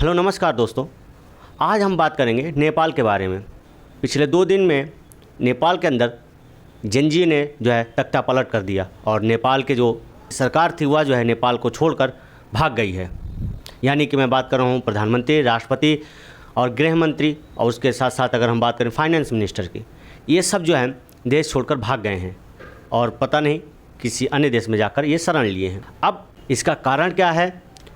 Hello नमस्कार दोस्तों, आज हम बात करेंगे नेपाल के बारे में। पिछले 2 दिन में नेपाल के अंदर जेनजी ने जो है तख्ता पलट कर दिया और नेपाल के जो सरकार थी वह जो है नेपाल को छोड़कर भाग गई है। यानी कि मैं बात कर रहा हूँ प्रधानमंत्री, राष्ट्रपति और गृह मंत्री, और उसके साथ साथ अगर हम बात करें फाइनेंस मिनिस्टर की, ये सब जो है देश छोड़कर भाग गए हैं और पता नहीं किसी अन्य देश में जाकर ये शरण लिए हैं। अब इसका कारण क्या है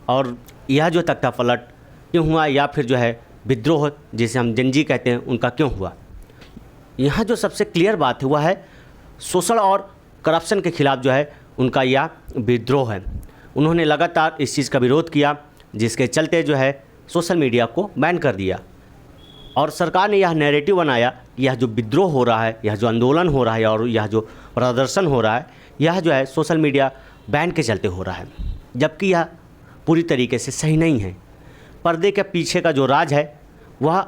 और यह जो तख्ता पलट क्यों हुआ, या फिर जो है विद्रोह जिसे हम जेनजी कहते हैं उनका क्यों हुआ। यहाँ जो सबसे क्लियर बात है वह है शोषण और करप्शन के खिलाफ जो है उनका यह विद्रोह है। उन्होंने लगातार इस चीज़ का विरोध किया, जिसके चलते जो है सोशल मीडिया को बैन कर दिया और सरकार ने यह नैरेटिव बनाया कि यह जो विद्रोह हो रहा है, यह जो आंदोलन हो रहा है और यह जो प्रदर्शन हो रहा है, यह जो है सोशल मीडिया बैन के चलते हो रहा है, जबकि यह पूरी तरीके से सही नहीं है। पर्दे के पीछे का जो राज है वह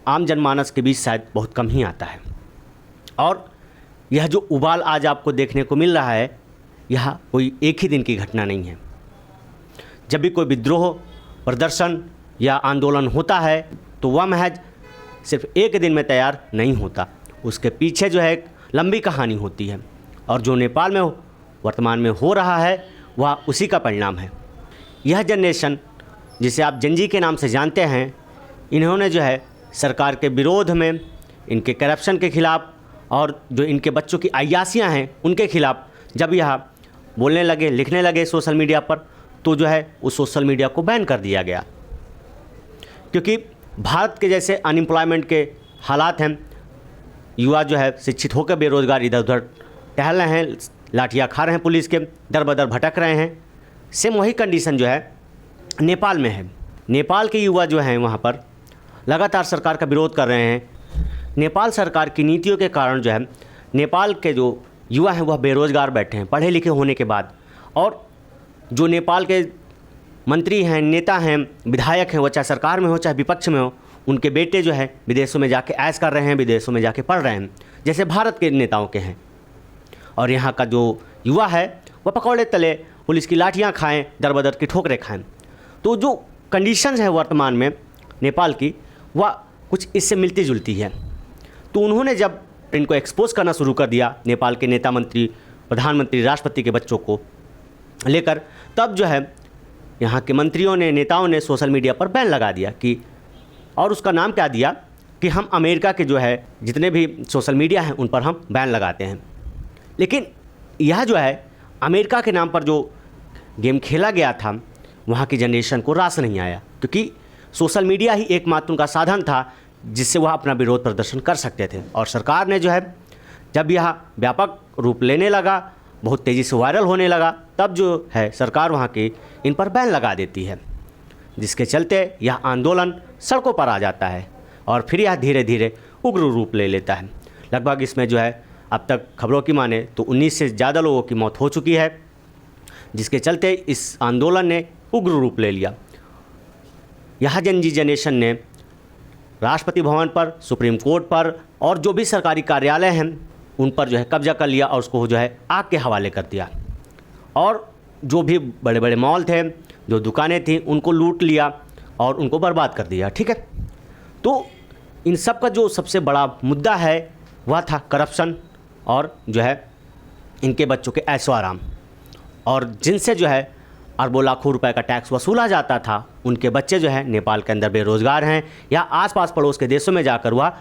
आम जनमानस के बीच शायद बहुत कम ही आता है। और यह जो उबाल आज आपको देखने को मिल रहा है, यह कोई एक ही दिन की घटना नहीं है। जब भी कोई विद्रोह, प्रदर्शन या आंदोलन होता है तो वह महज सिर्फ एक दिन में तैयार नहीं होता, उसके पीछे जो है एक लंबी कहानी होती है। और जो नेपाल में वर्तमान में हो रहा है वह उसी का परिणाम है। यह जनरेशन जिसे आप जेनजी के नाम से जानते हैं, इन्होंने जो है सरकार के विरोध में, इनके करप्शन के खिलाफ और जो इनके बच्चों की अय्यासियाँ हैं उनके खिलाफ जब यह बोलने लगे, लिखने लगे सोशल मीडिया पर, तो जो है उस सोशल मीडिया को बैन कर दिया गया। क्योंकि भारत के जैसे अनएम्प्लॉयमेंट के हालात हैं, युवा जो है शिक्षित होकर बेरोज़गार इधर उधर टहल रहे हैं, लाठियाँ खा रहे हैं पुलिस के, दर बदर भटक रहे हैं। सेम वही कंडीशन जो है नेपाल में है। नेपाल के युवा जो हैं वहाँ पर लगातार सरकार का विरोध कर रहे हैं। नेपाल सरकार की नीतियों के कारण जो है नेपाल के जो युवा हैं वह बेरोज़गार बैठे हैं पढ़े लिखे होने के बाद। और जो नेपाल के मंत्री हैं, नेता हैं, विधायक हैं, वो चाहे सरकार में हो चाहे विपक्ष में हो, उनके बेटे जो है विदेशों में जाके ऐश कर रहे हैं, विदेशों में जाके पढ़ रहे हैं, जैसे भारत के नेताओं के हैं। और यहाँ का जो युवा है वह पकौड़े तले, पुलिस की लाठियाँ खाएँ, दर बदर की ठोकरें खाएँ। तो जो कंडीशंस है वर्तमान में नेपाल की, वह कुछ इससे मिलती जुलती है। तो उन्होंने जब इनको एक्सपोज करना शुरू कर दिया, नेपाल के नेता, मंत्री, प्रधानमंत्री, राष्ट्रपति के बच्चों को लेकर, तब जो है यहाँ के मंत्रियों ने, नेताओं ने सोशल मीडिया पर बैन लगा दिया कि, और उसका नाम क्या दिया कि हम अमेरिका के जो है जितने भी सोशल मीडिया हैं उन पर हम बैन लगाते हैं। लेकिन यह जो है अमेरिका के नाम पर जो गेम खेला गया था, वहाँ की जनरेशन को रास नहीं आया, क्योंकि सोशल मीडिया ही एकमात्र उनका साधन था जिससे वह अपना विरोध प्रदर्शन कर सकते थे। और सरकार ने जो है जब यह व्यापक रूप लेने लगा, बहुत तेज़ी से वायरल होने लगा, तब जो है सरकार वहाँ की इन पर बैन लगा देती है, जिसके चलते यह आंदोलन सड़कों पर आ जाता है और फिर यह धीरे धीरे उग्र रूप ले लेता है। लगभग इसमें जो है अब तक खबरों की माने तो 19 से ज़्यादा लोगों की मौत हो चुकी है, जिसके चलते इस आंदोलन ने उग्र रूप ले लिया। यह जेनजी जनरेशन ने राष्ट्रपति भवन पर, सुप्रीम कोर्ट पर और जो भी सरकारी कार्यालय हैं उन पर जो है कब्जा कर लिया और उसको जो है आग के हवाले कर दिया। और जो भी बड़े बड़े मॉल थे, जो दुकानें थीं, उनको लूट लिया और उनको बर्बाद कर दिया। ठीक है, तो इन सब का जो सबसे बड़ा मुद्दा है वह था करप्शन और जो है इनके बच्चों के ऐशो आराम, और जिनसे जो है अरबों लाखों रुपए का टैक्स वसूला जाता था, उनके बच्चे जो है नेपाल के अंदर बेरोज़गार हैं या आसपास पड़ोस के देशों में जाकर वह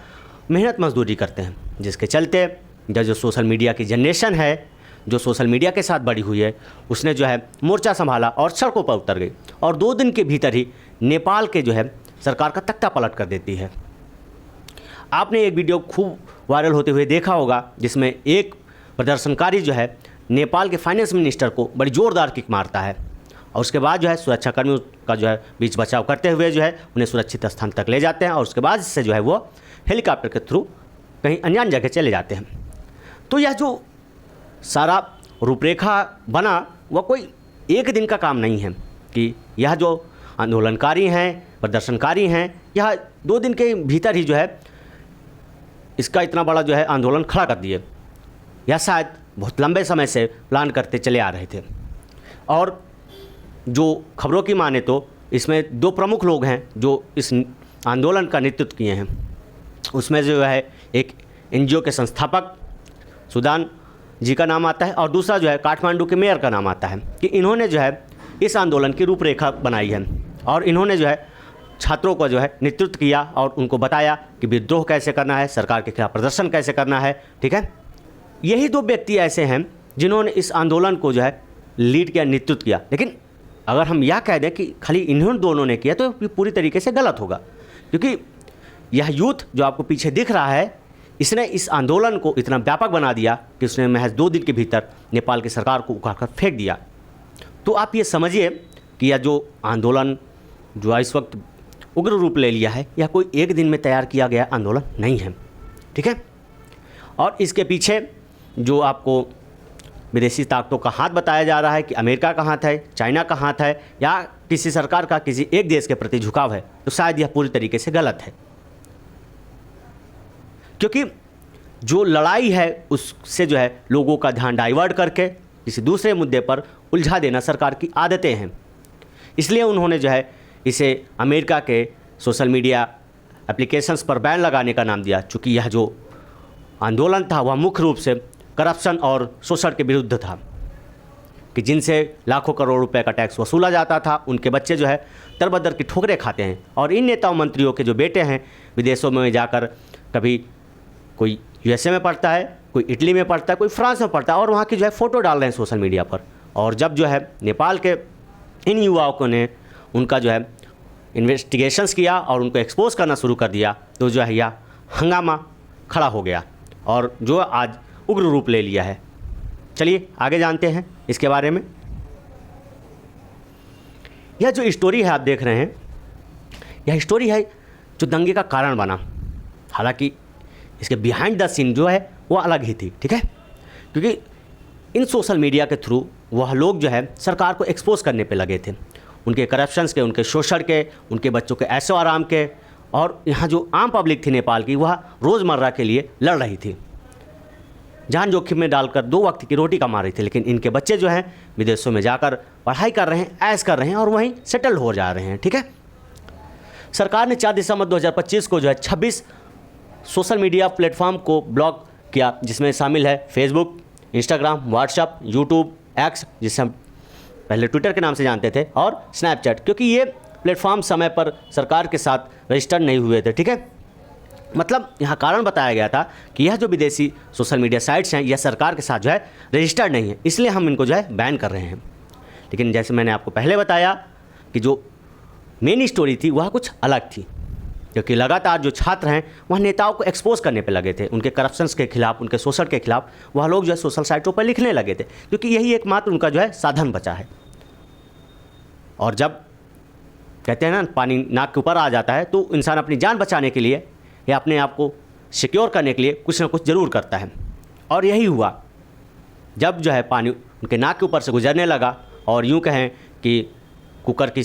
मेहनत मजदूरी करते हैं। जिसके चलते जो सोशल मीडिया की जनरेशन है, जो सोशल मीडिया के साथ बड़ी हुई है, उसने जो है मोर्चा संभाला और सड़कों पर उतर गई और 2 दिन के भीतर ही नेपाल के जो है सरकार का तख्ता पलट कर देती है। आपने एक वीडियो खूब वायरल होते हुए देखा होगा, जिसमें एक प्रदर्शनकारी जो है नेपाल के फाइनेंस मिनिस्टर को बड़ी ज़ोरदार किक मारता है और उसके बाद जो है सुरक्षाकर्मी का जो है बीच बचाव करते हुए जो है उन्हें सुरक्षित स्थान तक ले जाते हैं और उसके बाद से जो है वो हेलीकॉप्टर के थ्रू कहीं अनजान जगह चले जाते हैं। तो यह जो सारा रूपरेखा बना वह कोई एक दिन का काम नहीं है कि यह जो आंदोलनकारी हैं, प्रदर्शनकारी हैं, यह 2 दिन के भीतर ही जो है इसका इतना बड़ा जो है आंदोलन खड़ा कर दिए। यह शायद बहुत लंबे समय से प्लान करते चले आ रहे थे। और जो खबरों की माने तो इसमें दो प्रमुख लोग हैं जो इस आंदोलन का नेतृत्व किए हैं। उसमें जो है एक एनजीओ के संस्थापक सुदान जी का नाम आता है और दूसरा जो है काठमांडू के मेयर का नाम आता है कि इन्होंने जो है इस आंदोलन की रूपरेखा बनाई है और इन्होंने जो है छात्रों को जो है नेतृत्व किया और उनको बताया कि विद्रोह कैसे करना है, सरकार के खिलाफ प्रदर्शन कैसे करना है। ठीक है, यही दो व्यक्ति ऐसे हैं जिन्होंने इस आंदोलन को जो है लीड किया, नेतृत्व किया। लेकिन अगर हम यह कह दें कि खाली इन्होंने दोनों ने किया तो ये पूरी तरीके से गलत होगा, क्योंकि यह यूथ जो आपको पीछे दिख रहा है इसने इस आंदोलन को इतना व्यापक बना दिया कि उसने महज 2 दिन के भीतर नेपाल की सरकार को उखाड़ कर फेंक दिया। तो आप ये समझिए कि यह जो आंदोलन जो इस वक्त उग्र रूप ले लिया है यह कोई एक दिन में तैयार किया गया आंदोलन नहीं है। ठीक है, और इसके पीछे जो आपको विदेशी ताकतों का हाथ बताया जा रहा है कि अमेरिका का हाथ है, चाइना का हाथ है या किसी सरकार का किसी एक देश के प्रति झुकाव है, तो शायद यह पूरी तरीके से गलत है। क्योंकि जो लड़ाई है उससे जो है लोगों का ध्यान डाइवर्ट करके किसी दूसरे मुद्दे पर उलझा देना सरकार की आदतें हैं। इसलिए उन्होंने जो है इसे अमेरिका के सोशल मीडिया एप्लीकेशंस पर बैन लगाने का नाम दिया, चूँकि यह जो आंदोलन था वह मुख्य रूप से करप्शन और शोषण के विरुद्ध था कि जिनसे लाखों करोड़ रुपए का टैक्स वसूला जाता था, उनके बच्चे जो है दर-बदर की ठोकरें खाते हैं। और इन नेताओं मंत्रियों के जो बेटे हैं विदेशों में जाकर कभी कोई यूएसए में पढ़ता है, कोई इटली में पढ़ता है, कोई फ्रांस में पढ़ता है और वहाँ की जो है फ़ोटो डाल रहे हैं सोशल मीडिया पर। और जब जो है नेपाल के इन युवाओं ने उनका जो है इन्वेस्टिगेशंस किया और उनको एक्सपोज करना शुरू कर दिया तो जो है यह हंगामा खड़ा हो गया और जो आज उग्र रूप ले लिया है। चलिए आगे जानते हैं इसके बारे में। यह जो स्टोरी है आप देख रहे हैं, यह स्टोरी है जो दंगे का कारण बना। हालांकि इसके बिहाइंड द सीन जो है वो अलग ही थी। ठीक है, क्योंकि इन सोशल मीडिया के थ्रू वह लोग जो है सरकार को एक्सपोज करने पे लगे थे, उनके करप्शंस के, उनके शोषण के, उनके बच्चों के ऐशो आराम के। और यहाँ जो आम पब्लिक थी नेपाल की वह रोज़मर्रा के लिए लड़ रही थी, जान जोखिम में डालकर 2 वक्त की रोटी कमा रही थी। लेकिन इनके बच्चे जो हैं विदेशों में जाकर पढ़ाई कर रहे हैं, ऐश कर रहे हैं और वहीं सेटल हो जा रहे हैं। ठीक है, सरकार ने 4 दिसंबर 2025 को जो है 26 सोशल मीडिया प्लेटफॉर्म को ब्लॉक किया, जिसमें शामिल है Facebook, Instagram, WhatsApp, YouTube, x जिसे हम पहले ट्विटर के नाम से जानते थे, और स्नैपचैट, क्योंकि ये प्लेटफॉर्म समय पर सरकार के साथ रजिस्टर्ड नहीं हुए थे। ठीक है, मतलब यहाँ कारण बताया गया था कि यह जो विदेशी सोशल मीडिया साइट्स हैं यह सरकार के साथ जो है रजिस्टर्ड नहीं है, इसलिए हम इनको जो है बैन कर रहे हैं। लेकिन जैसे मैंने आपको पहले बताया कि जो मेन स्टोरी थी वह कुछ अलग थी, क्योंकि लगातार जो छात्र हैं वह नेताओं को एक्सपोज करने पे लगे थे, उनके करप्शंस के खिलाफ, उनके शोषण के खिलाफ वह लोग जो है सोशल साइटों पर लिखने लगे थे, क्योंकि यही एकमात्र उनका जो है साधन बचा है। और जब कहते हैं ना पानी नाक के ऊपर आ जाता है तो इंसान अपनी जान बचाने के लिए या अपने आप को सिक्योर करने के लिए कुछ ना कुछ ज़रूर करता है। और यही हुआ जब जो है पानी उनके नाक के ऊपर से गुजरने लगा और यूँ कहें कि कुकर की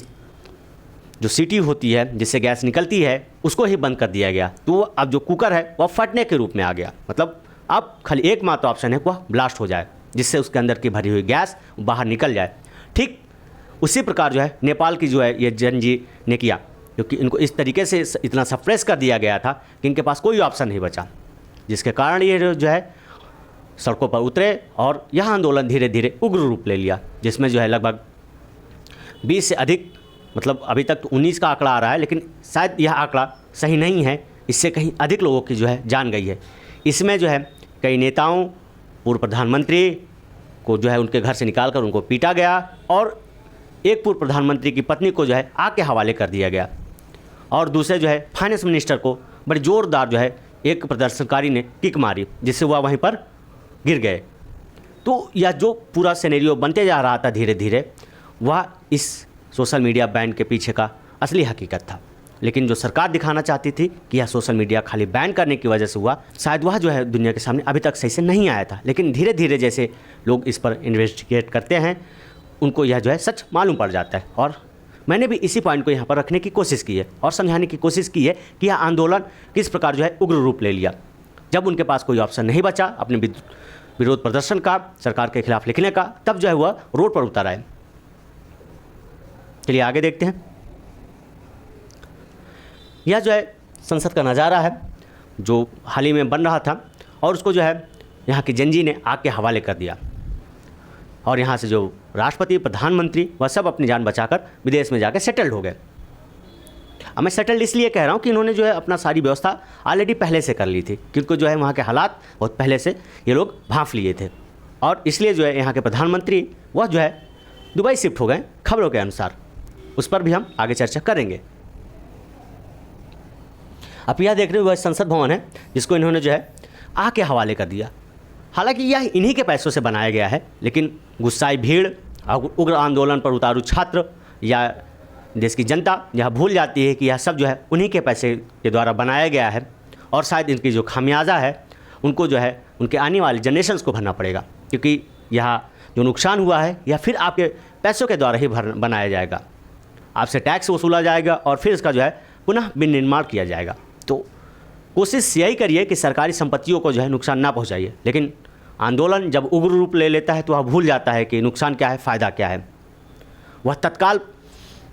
जो सीटी होती है जिससे गैस निकलती है उसको ही बंद कर दिया गया, तो अब जो कुकर है वह फटने के रूप में आ गया। मतलब अब खाली एकमात्र ऑप्शन है वह ब्लास्ट हो जाए, जिससे उसके अंदर की भरी हुई गैस बाहर निकल जाए। ठीक उसी प्रकार जो है नेपाल की जो है ये जनजी ने किया, क्योंकि इनको इस तरीके से इतना सप्रेस कर दिया गया था कि इनके पास कोई ऑप्शन नहीं बचा, जिसके कारण ये जो है सड़कों पर उतरे और यह आंदोलन धीरे धीरे उग्र रूप ले लिया, जिसमें जो है लगभग 20 से अधिक, मतलब अभी तक तो 19 का आंकड़ा आ रहा है, लेकिन शायद यह आंकड़ा सही नहीं है, इससे कहीं अधिक लोगों की जो है जान गई है। इसमें जो है कई नेताओं, पूर्व प्रधानमंत्री को जो है उनके घर से निकाल कर उनको पीटा गया और एक पूर्व प्रधानमंत्री की पत्नी को जो है आग के हवाले कर दिया गया और दूसरे जो है फाइनेंस मिनिस्टर को बड़ी ज़ोरदार जो है एक प्रदर्शनकारी ने किक मारी, जिससे वह वहीं पर गिर गए। तो यह जो पूरा सिनेरियो बनते जा रहा था धीरे धीरे, वह इस सोशल मीडिया बैन के पीछे का असली हकीकत था। लेकिन जो सरकार दिखाना चाहती थी कि यह सोशल मीडिया खाली बैन करने की वजह से हुआ, शायद वह जो है दुनिया के सामने अभी तक सही से नहीं आया था। लेकिन धीरे धीरे जैसे लोग इस पर इन्वेस्टिगेट करते हैं उनको यह जो है सच मालूम पड़ जाता है। और मैंने भी इसी पॉइंट को यहाँ पर रखने की कोशिश की है और समझाने की कोशिश की है कि यह आंदोलन किस प्रकार जो है उग्र रूप ले लिया, जब उनके पास कोई ऑप्शन नहीं बचा अपने विरोध प्रदर्शन का, सरकार के खिलाफ लिखने का, तब जो है वह रोड पर उतर आए। चलिए आगे देखते हैं। यह जो है संसद का नज़ारा है जो हाल ही में बन रहा था, और उसको जो है यहाँ की जनजी ने आग के हवाले कर दिया, और यहाँ से जो राष्ट्रपति, प्रधानमंत्री, वह सब अपनी जान बचाकर विदेश में जाकर सेटल्ड हो गए। अब मैं सेटल्ड इसलिए कह रहा हूँ कि इन्होंने जो है अपना सारी व्यवस्था ऑलरेडी पहले से कर ली थी, क्योंकि जो है वहाँ के हालात बहुत पहले से ये लोग भांप लिए थे, और इसलिए जो है यहाँ के प्रधानमंत्री वह जो है दुबई शिफ्ट हो गए खबरों के अनुसार। उस पर भी हम आगे चर्चा करेंगे। अब यह देख रहे हुए संसद भवन है जिसको इन्होंने जो है आग के हवाले कर दिया। हालांकि यह इन्हीं के पैसों से बनाया गया है, लेकिन गुस्साई भीड़, उग्र आंदोलन पर उतारू छात्र या देश की जनता यह भूल जाती है कि यह सब जो है उन्हीं के पैसे के द्वारा बनाया गया है, और शायद इनकी जो खामियाजा है उनको जो है उनके आने वाले जनरेशन्स को भरना पड़ेगा, क्योंकि यह जो नुकसान हुआ है यह फिर आपके पैसों के द्वारा ही बनाया जाएगा। आपसे टैक्स वसूला जाएगा और फिर इसका जो है पुनः विनिर्माण किया जाएगा। तो कोशिश यही करिए कि सरकारी संपत्तियों को जो है नुकसान ना पहुंचाइए, लेकिन आंदोलन जब उग्र रूप ले लेता है तो वह भूल जाता है कि नुकसान क्या है, फ़ायदा क्या है। वह तत्काल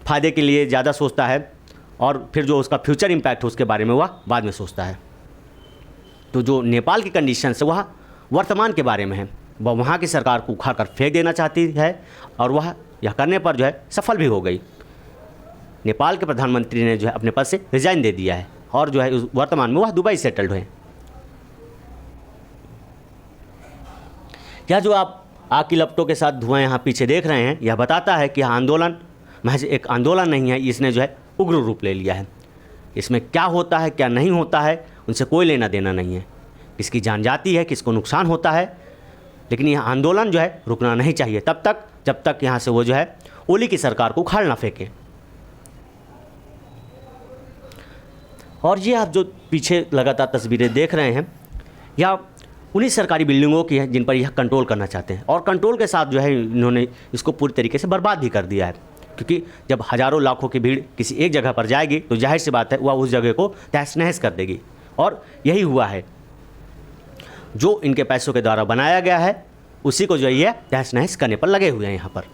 फ़ायदे के लिए ज़्यादा सोचता है, और फिर जो उसका फ्यूचर इम्पैक्ट है उसके बारे में वह बाद में सोचता है। तो जो नेपाल की कंडीशन है वह वर्तमान के बारे में है। वह वहाँ की सरकार को उखाड़ कर फेंक देना चाहती है, और वह यह करने पर जो है सफल भी हो गई। नेपाल के प्रधानमंत्री ने जो है अपने पद से रिजाइन दे दिया है, और जो है वर्तमान में वह दुबई सेटल्ड हुए। यह जो आप आग की लपटों के साथ धुआं यहाँ पीछे देख रहे हैं, यह बताता है कि यह आंदोलन महज एक आंदोलन नहीं है, इसने जो है उग्र रूप ले लिया है। इसमें क्या होता है क्या नहीं होता है उनसे कोई लेना देना नहीं है, किसकी जान जाती है, किसको नुकसान होता है, लेकिन यह आंदोलन जो है रुकना नहीं चाहिए तब तक जब तक यहाँ से वो जो है ओली की सरकार को उखाड़ ना फेंके। और ये आप जो पीछे लगातार तस्वीरें देख रहे हैं, यह उन्हीं सरकारी बिल्डिंगों की है जिन पर यह कंट्रोल करना चाहते हैं, और कंट्रोल के साथ जो है इन्होंने इसको पूरी तरीके से बर्बाद भी कर दिया है। क्योंकि जब हज़ारों लाखों की भीड़ किसी एक जगह पर जाएगी तो जाहिर सी बात है वह उस जगह को तहस नहस कर देगी, और यही हुआ है। जो इनके पैसों के द्वारा बनाया गया है उसी को जो है ये तहस नहस करने पर लगे हुए हैं यहाँ पर।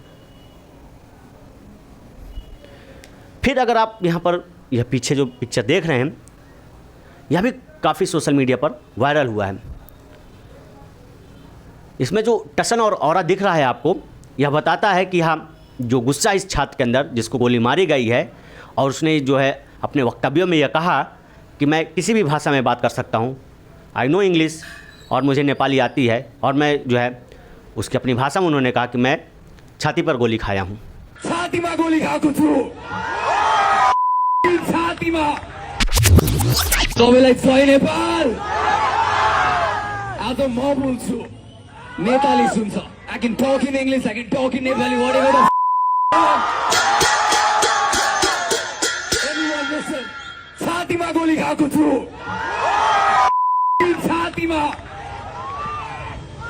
फिर अगर आप यहाँ पर यह पीछे जो पिक्चर देख रहे हैं, यह भी काफ़ी सोशल मीडिया पर वायरल हुआ है। इसमें जो टसन और ऑरा दिख रहा है आपको, यह बताता है कि हाँ, जो गुस्सा इस छात्र के अंदर जिसको गोली मारी गई है, और उसने जो है अपने वक्तव्यों में यह कहा कि मैं किसी भी भाषा में बात कर सकता हूँ, आई नो इंग्लिश, और मुझे नेपाली आती है, और मैं जो है उसकी अपनी भाषा में उन्होंने कहा कि मैं छाती पर गोली खाया हूँ। छाती में गोली खाएको छु, छातीमा। सबैलाई जय नेपाल। आज म बोल्छु, Nepali सुन्छ। I can talk in English, I can talk in Nepali, whatever the Everyone listen. छातीमा गोली खाएको छु, छातीमा।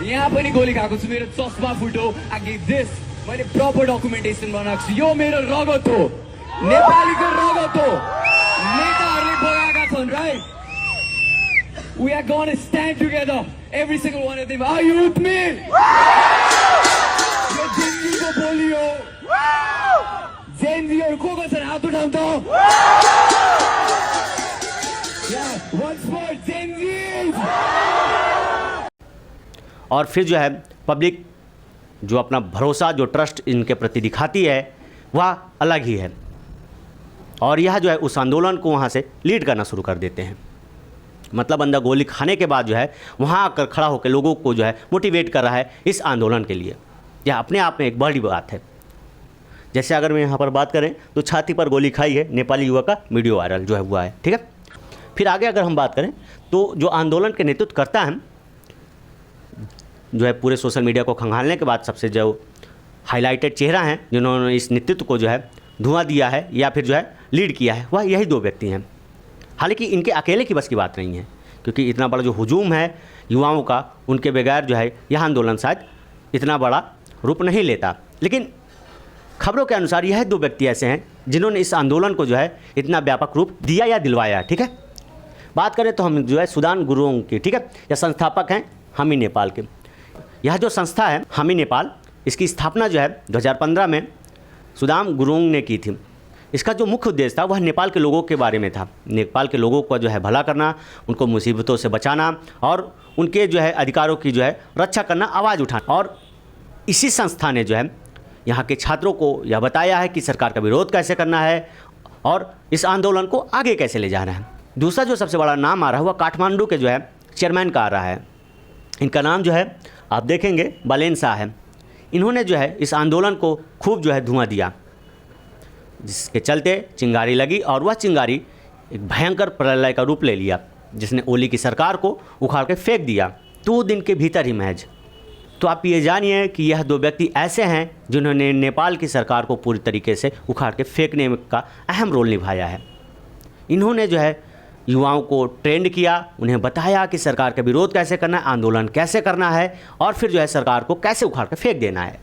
यहाँ पनि गोली खाएको छु, मेरो चस्मा फुट्यो। I get this. मैले प्रपर डकुमेन्टेसन बनाएको छु। यो मेरो रगत हो, नेपालीको रगत हो। नेताहरूले बगाएका छन्, right? We are going to stand together, every single one of them. Are you with me? यो जेनजीको बोली हो। जेनजीहरू को छन् हात उठाउँ त। Yeah, once more, Gen Zs. और फिर जो है पब्लिक जो अपना भरोसा, जो ट्रस्ट इनके प्रति दिखाती है वह अलग ही है, और यह जो है उस आंदोलन को वहाँ से लीड करना शुरू कर देते हैं। मतलब अंदर गोली खाने के बाद जो है वहाँ आकर खड़ा होकर लोगों को जो है मोटिवेट कर रहा है इस आंदोलन के लिए। यह अपने आप में एक बड़ी बात है। जैसे अगर मैं यहाँ पर बात करें तो छाती पर गोली खाई है नेपाली युवक का वीडियो वायरल जो है हुआ है, ठीक है। फिर आगे अगर हम बात करें तो जो आंदोलन के नेतृत्व करता है, जो है पूरे सोशल मीडिया को खंगालने के बाद सबसे जो हाईलाइटेड चेहरा हैं जिन्होंने इस नेतृत्व को जो है धुआं दिया है या फिर जो है लीड किया है, वह यही दो व्यक्ति हैं। हालांकि इनके अकेले की बस की बात नहीं है, क्योंकि इतना बड़ा जो हुजूम है युवाओं का, उनके बगैर जो है यह आंदोलन शायद इतना बड़ा रूप नहीं लेता। लेकिन खबरों के अनुसार यह दो व्यक्ति ऐसे हैं जिन्होंने इस आंदोलन को जो है इतना व्यापक रूप दिया या दिलवाया, ठीक है। बात करें तो हम जो है सुदान गुरुंग की, ठीक है, यह संस्थापक हैं हामी नेपाल के। यह जो संस्था है हामी नेपाल, इसकी स्थापना जो है 2015 में सुदाम गुरुंग ने की थी। इसका जो मुख्य उद्देश्य था वह नेपाल के लोगों के बारे में था। नेपाल के लोगों को जो है भला करना, उनको मुसीबतों से बचाना और उनके जो है अधिकारों की जो है रक्षा करना, आवाज़ उठाना। और इसी संस्था ने जो है यहाँ के छात्रों को यह बताया है कि सरकार का विरोध कैसे करना है और इस आंदोलन को आगे कैसे ले जाना है। दूसरा जो सबसे बड़ा नाम आ रहा है वह काठमांडू के जो है चेयरमैन का आ रहा है। इनका नाम जो है आप देखेंगे बालेन शाह है। इन्होंने जो है इस आंदोलन को खूब जो है धुआं दिया, जिसके चलते चिंगारी लगी और वह चिंगारी एक भयंकर प्रलय का रूप ले लिया, जिसने ओली की सरकार को उखाड़ के फेंक दिया 2 दिन के भीतर ही महज। तो आप ये जानिए कि यह 2 व्यक्ति ऐसे हैं जिन्होंने नेपाल की सरकार को पूरी तरीके से उखाड़ के फेंकने का अहम रोल निभाया है। इन्होंने जो है युवाओं को ट्रेंड किया, उन्हें बताया कि सरकार का विरोध कैसे करना है, आंदोलन कैसे करना है और फिर जो है सरकार को कैसे उखाड़ कर फेंक देना है।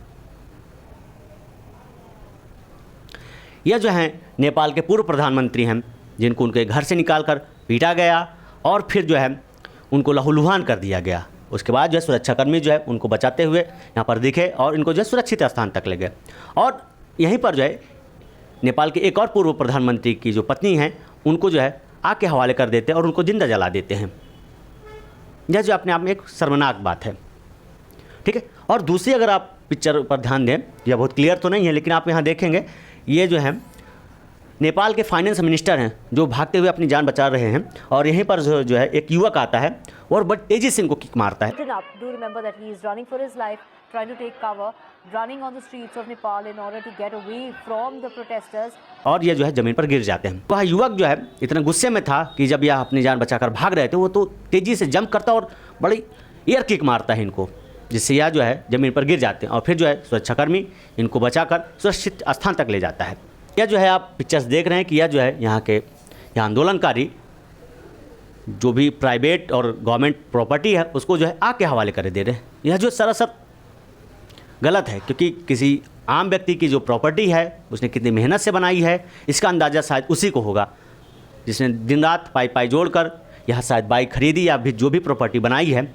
यह जो है नेपाल के पूर्व प्रधानमंत्री हैं, जिनको उनके घर से निकालकर पीटा गया और फिर जो है उनको लहूलुहान कर दिया गया। उसके बाद जो है सुरक्षाकर्मी जो है उनको बचाते हुए यहाँ पर दिखे और इनको जो है सुरक्षित स्थान तक ले गए। और यहीं पर जो है नेपाल के एक और पूर्व प्रधानमंत्री की जो पत्नी हैं उनको जो है आग के हवाले कर देते हैं और उनको जिंदा जला देते हैं। यह जो अपने आप में एक शर्मनाक बात है, ठीक है। और दूसरी अगर आप पिक्चर पर ध्यान दें, यह बहुत क्लियर तो नहीं है लेकिन आप यहाँ देखेंगे ये जो है नेपाल के फाइनेंस मिनिस्टर हैं जो भागते हुए अपनी जान बचा रहे हैं और यहीं पर जो है एक युवक आता है और बड़ी तेजी से इनको किक मारता है। Do remember that he is running for his life, trying to take cover, running on the streets of Nepal in order to get away from the protesters. और ये जो है ज़मीन पर गिर जाते हैं। वह युवक जो है इतने गुस्से में था कि जब यह अपनी जान बचाकर भाग रहे थे वो तो तेज़ी से जंप करता और बड़ी एयर किक मारता है इनको, जिससे यह जो है ज़मीन पर गिर जाते हैं और फिर जो है सुरक्षाकर्मी इनको बचाकर सुरक्षित स्थान तक ले जाता है। यह जो है आप पिक्चर्स देख रहे हैं कि यह जो है यहाँ के आंदोलनकारी जो भी प्राइवेट और गवर्नमेंट प्रॉपर्टी है उसको जो है आग के हवाले कर दे रहे हैं। यह जो सरासर गलत है, क्योंकि किसी आम व्यक्ति की जो प्रॉपर्टी है उसने कितनी मेहनत से बनाई है इसका अंदाज़ा शायद उसी को होगा जिसने दिन रात पाई जोड़कर यह शायद बाइक खरीदी या फिर जो भी प्रॉपर्टी बनाई है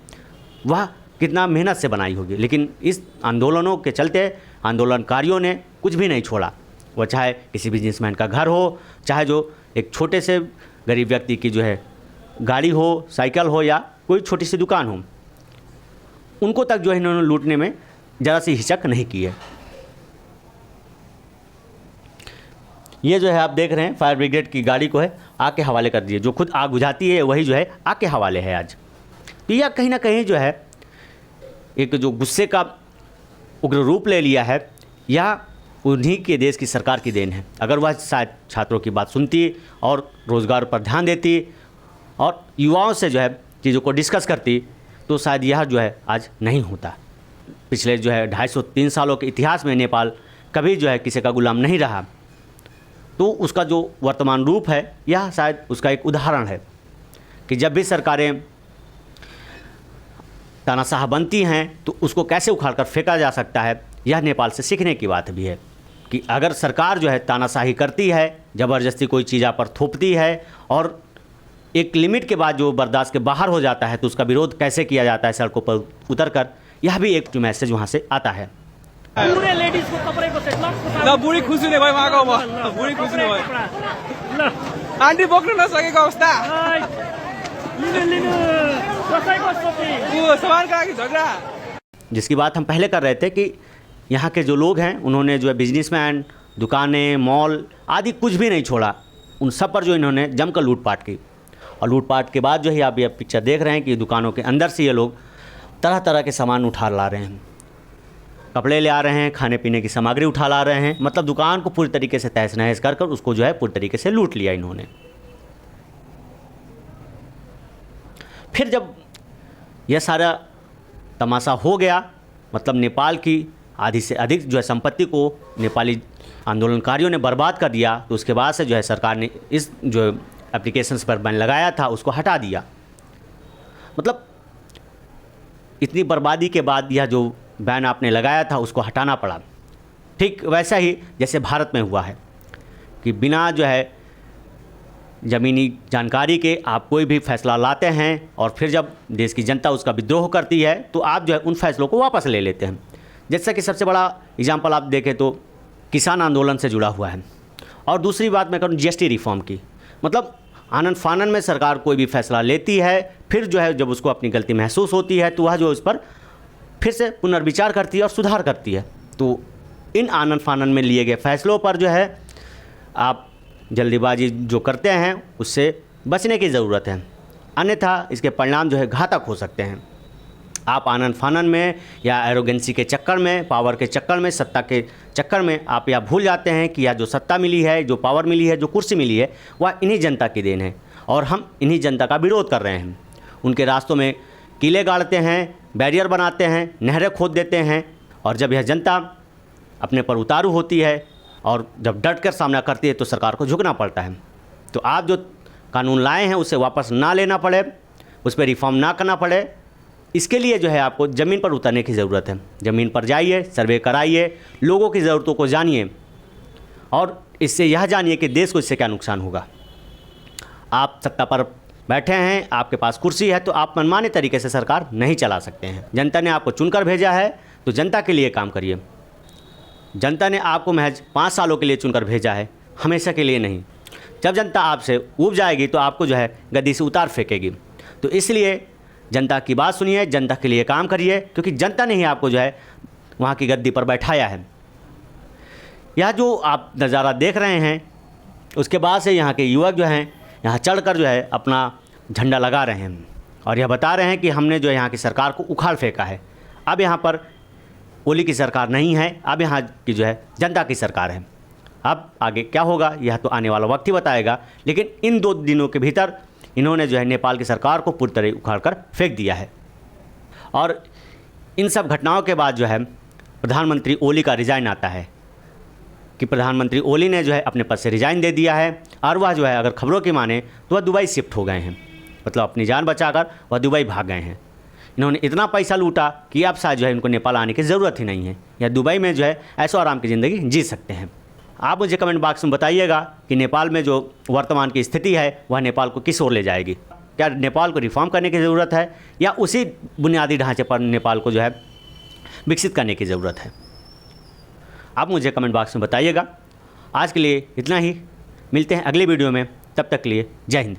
वह कितना मेहनत से बनाई होगी। लेकिन इस आंदोलनों के चलते आंदोलनकारियों ने कुछ भी नहीं छोड़ा, वह चाहे किसी बिजनेसमैन का घर हो, चाहे जो एक छोटे से गरीब व्यक्ति की जो है गाड़ी हो, साइकिल हो या कोई छोटी सी दुकान हो, उनको तक जो है इन्होंने लूटने में ज़रा सी हिचक नहीं की है। ये जो है आप देख रहे हैं फायर ब्रिगेड की गाड़ी को है आग के हवाले कर दिए, जो खुद आग बुझाती है वही जो है आग के हवाले है आज। तो यह कहीं ना कहीं जो है एक जो गुस्से का उग्र रूप ले लिया है, यह उन्हीं के देश की सरकार की देन है। अगर वह शायद छात्रों की बात सुनती और रोज़गार पर ध्यान देती और युवाओं से जो है चीज़ों को डिस्कस करती तो शायद यह जो है आज नहीं होता। पिछले जो है 250-3 सालों के इतिहास में नेपाल कभी जो है किसी का गुलाम नहीं रहा, तो उसका जो वर्तमान रूप है यह शायद उसका एक उदाहरण है कि जब भी सरकारें तानाशाह बनती हैं तो उसको कैसे उखाड़ कर फेंका जा सकता है। यह नेपाल से सीखने की बात भी है कि अगर सरकार जो है तानाशाही करती है, ज़बरदस्ती कोई चीज़ आप पर थोपती है और एक लिमिट के बाद जो बर्दाश्त के बाहर हो जाता है तो उसका विरोध कैसे किया जाता है सड़कों पर उतर कर, यह भी एक मैसेज वहाँ से आता है। पुरै लेडिजको कपडेको सेट ल बुढी खुसी हुने भयो उहाँको अब बुढी खुसी हुने भयो ल आन्टी बोक्न नसकेको अवस्था लिनु लिनु कसैको सोपी ऊ सामानको लागि झगडा। जिसकी बात हम पहले कर रहे थे कि यहाँ के जो लोग हैं उन्होंने जो है बिजनेसमैन, दुकानें, मॉल आदि कुछ भी नहीं छोड़ा, उन सब पर जो इन्होंने जमकर लूटपाट की। और लूटपाट के बाद जो है आप ये पिक्चर देख रहे हैं कि दुकानों के अंदर से ये लोग तरह तरह के सामान उठा ला रहे हैं, कपड़े ले आ रहे हैं, खाने पीने की सामग्री उठा ला रहे हैं, मतलब दुकान को पूरी तरीके से तहस नहस कर उसको जो है पूरी तरीके से लूट लिया इन्होंने। फिर जब यह सारा तमाशा हो गया, मतलब नेपाल की आधी से अधिक जो है संपत्ति को नेपाली आंदोलनकारियों ने बर्बाद कर दिया, तो उसके बाद से जो है सरकार ने इस जो एप्लीकेशंस पर बैन लगाया था उसको हटा दिया। मतलब इतनी बर्बादी के बाद यह जो बैन आपने लगाया था उसको हटाना पड़ा। ठीक वैसा ही जैसे भारत में हुआ है कि बिना जो है ज़मीनी जानकारी के आप कोई भी फैसला लाते हैं और फिर जब देश की जनता उसका विद्रोह करती है तो आप जो है उन फैसलों को वापस ले लेते हैं। जैसा कि सबसे बड़ा एग्जाम्पल आप देखें तो किसान आंदोलन से जुड़ा हुआ है और दूसरी बात मैं करूँ जीएसटी रिफॉर्म की, मतलब आनन फानन में सरकार कोई भी फैसला लेती है, फिर जो है जब उसको अपनी गलती महसूस होती है तो वह जो उस पर फिर से पुनर्विचार करती है और सुधार करती है। तो इन आनन फानन में लिए गए फैसलों पर जो है आप जल्दीबाजी जो करते हैं उससे बचने की ज़रूरत है, अन्यथा इसके परिणाम जो है घातक हो सकते हैं। आप आनन फानन में या एरोगेंसी के चक्कर में, पावर के चक्कर में, सत्ता के चक्कर में आप यह भूल जाते हैं कि यह जो सत्ता मिली है, जो पावर मिली है, जो कुर्सी मिली है, वह इन्हीं जनता की देन है और हम इन्हीं जनता का विरोध कर रहे हैं। उनके रास्तों में कीले गाड़ते हैं, बैरियर बनाते हैं, नहरें खोद देते हैं और जब यह जनता अपने पर उतारू होती है और जब डट कर सामना करती है तो सरकार को झुकना पड़ता है। तो आप जो कानून लाए हैं उसे वापस ना लेना पड़े, उस पर रिफॉर्म ना करना पड़े, इसके लिए जो है आपको ज़मीन पर उतरने की ज़रूरत है। ज़मीन पर जाइए, सर्वे कराइए, लोगों की ज़रूरतों को जानिए और इससे यह जानिए कि देश को इससे क्या नुकसान होगा। आप सत्ता पर बैठे हैं, आपके पास कुर्सी है, तो आप मनमाने तरीके से सरकार नहीं चला सकते हैं। जनता ने आपको चुनकर भेजा है तो जनता के लिए काम करिए। जनता ने आपको महज 5 सालों के लिए चुनकर भेजा है, हमेशा के लिए नहीं। जब जनता आपसे ऊब जाएगी तो आपको जो है गद्दी से उतार फेंकेगी। तो इसलिए जनता की बात सुनिए, जनता के लिए काम करिए, क्योंकि जनता ने ही आपको जो है वहाँ की गद्दी पर बैठाया है। यह जो आप नज़ारा देख रहे हैं उसके बाद से यहाँ के युवक जो हैं यहाँ चढ़कर जो है अपना झंडा लगा रहे हैं और यह बता रहे हैं कि हमने जो यहाँ की सरकार को उखाड़ फेंका है। अब यहाँ पर ओली की सरकार नहीं है, अब यहाँ की जो है जनता की सरकार है। अब आगे क्या होगा यह तो आने वाला वक्त ही बताएगा, लेकिन इन 2 दिनों के भीतर इन्होंने जो है नेपाल की सरकार को पूरी तरह उखाड़ कर फेंक दिया है। और इन सब घटनाओं के बाद जो है प्रधानमंत्री ओली का रिज़ाइन आता है कि प्रधानमंत्री ओली ने जो है अपने पद से रिज़ाइन दे दिया है और वह जो है अगर खबरों की माने तो वह दुबई शिफ्ट हो गए हैं, मतलब अपनी जान बचाकर वह दुबई भाग गए हैं। इन्होंने इतना पैसा लूटा कि अब शायद जो है इनको नेपाल आने की ज़रूरत ही नहीं है, या दुबई में जो है ऐशो आराम की ज़िंदगी जी सकते हैं। आप मुझे कमेंट बॉक्स में बताइएगा कि नेपाल में जो वर्तमान की स्थिति है वह नेपाल को किस ओर ले जाएगी। क्या नेपाल को रिफॉर्म करने की ज़रूरत है या उसी बुनियादी ढांचे पर नेपाल को जो है विकसित करने की ज़रूरत है? आप मुझे कमेंट बॉक्स में बताइएगा। आज के लिए इतना ही, मिलते हैं अगले वीडियो में, तब तक के लिए जय हिंद।